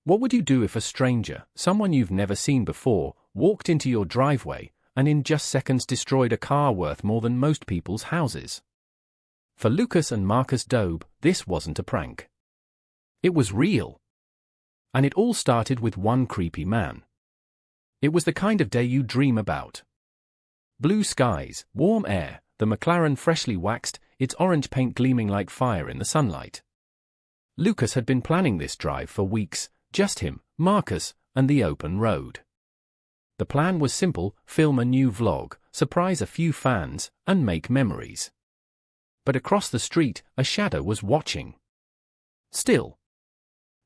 What would you do if a stranger, someone you've never seen before, walked into your driveway and in just seconds destroyed a car worth more than most people's houses? For Lucas and Marcus Dobre, this wasn't a prank. It was real. And it all started with one creepy man. It was the kind of day you dream about. Blue skies, warm air, the McLaren freshly waxed, its orange paint gleaming like fire in the sunlight. Lucas had been planning this drive for weeks, just him, Marcus, and the open road. The plan was simple: film a new vlog, surprise a few fans, and make memories. But across the street, a shadow was watching. Still.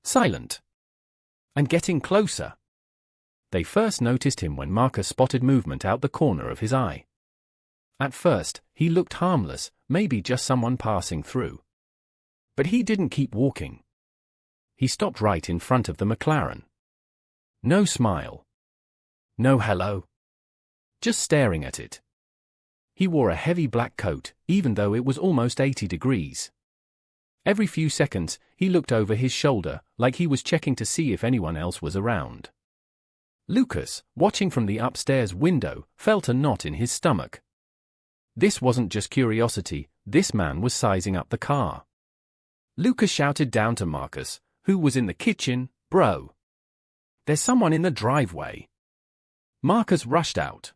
Silent. And getting closer. They first noticed him when Marcus spotted movement out the corner of his eye. At first, he looked harmless, maybe just someone passing through. But he didn't keep walking. He stopped right in front of the McLaren. No smile. No hello. Just staring at it. He wore a heavy black coat, even though it was almost 80 degrees. Every few seconds, he looked over his shoulder, like he was checking to see if anyone else was around. Lucas, watching from the upstairs window, felt a knot in his stomach. This wasn't just curiosity, this man was sizing up the car. Lucas shouted down to Marcus, who was in the kitchen, "Bro, there's someone in the driveway." Marcus rushed out.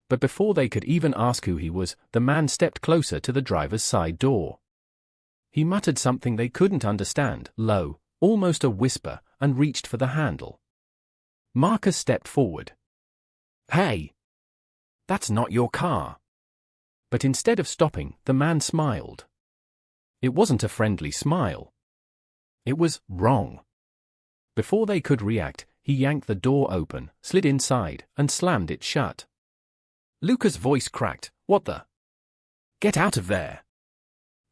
But before they could even ask who he was, the man stepped closer to the driver's side door. He muttered something they couldn't understand, low, almost a whisper, and reached for the handle. Marcus stepped forward. "Hey! That's not your car." But instead of stopping, the man smiled. It wasn't a friendly smile. It was wrong. Before they could react, he yanked the door open, slid inside, and slammed it shut. Lucas' voice cracked. "What the? Get out of there!"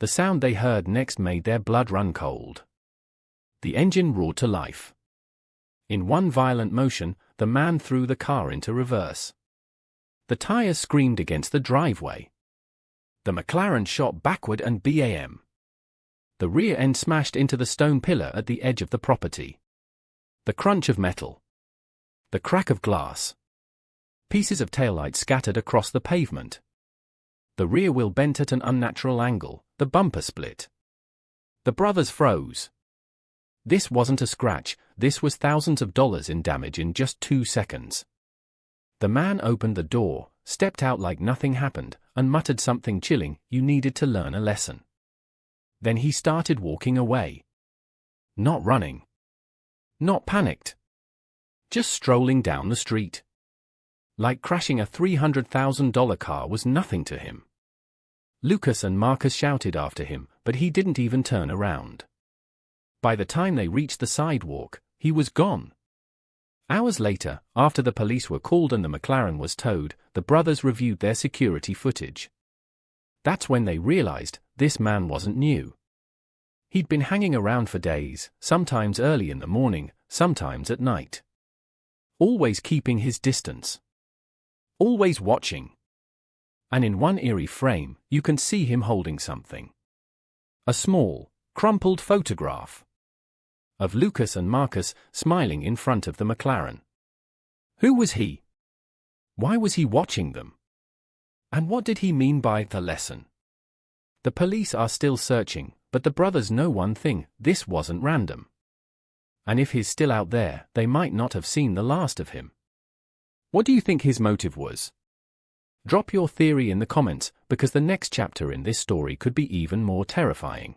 The sound they heard next made their blood run cold. The engine roared to life. In one violent motion, the man threw the car into reverse. The tires screamed against the driveway. The McLaren shot backward and bam. The rear end smashed into the stone pillar at the edge of the property. The crunch of metal. The crack of glass. Pieces of taillight scattered across the pavement. The rear wheel bent at an unnatural angle, the bumper split. The brothers froze. This wasn't a scratch, this was thousands of dollars in damage in just 2 seconds. The man opened the door, stepped out like nothing happened, and muttered something chilling: "You needed to learn a lesson." Then he started walking away. Not running. Not panicked. Just strolling down the street. Like crashing a $300,000 car was nothing to him. Lucas and Marcus shouted after him, but he didn't even turn around. By the time they reached the sidewalk, he was gone. Hours later, after the police were called and the McLaren was towed, the brothers reviewed their security footage. That's when they realized this man wasn't new. He'd been hanging around for days, sometimes early in the morning, sometimes at night. Always keeping his distance. Always watching. And in one eerie frame, you can see him holding something. A small, crumpled photograph of Lucas and Marcus smiling in front of the McLaren. Who was he? Why was he watching them? And what did he mean by the lesson? The police are still searching, but the brothers know one thing: this wasn't random. And if he's still out there, they might not have seen the last of him. What do you think his motive was? Drop your theory in the comments, because the next chapter in this story could be even more terrifying.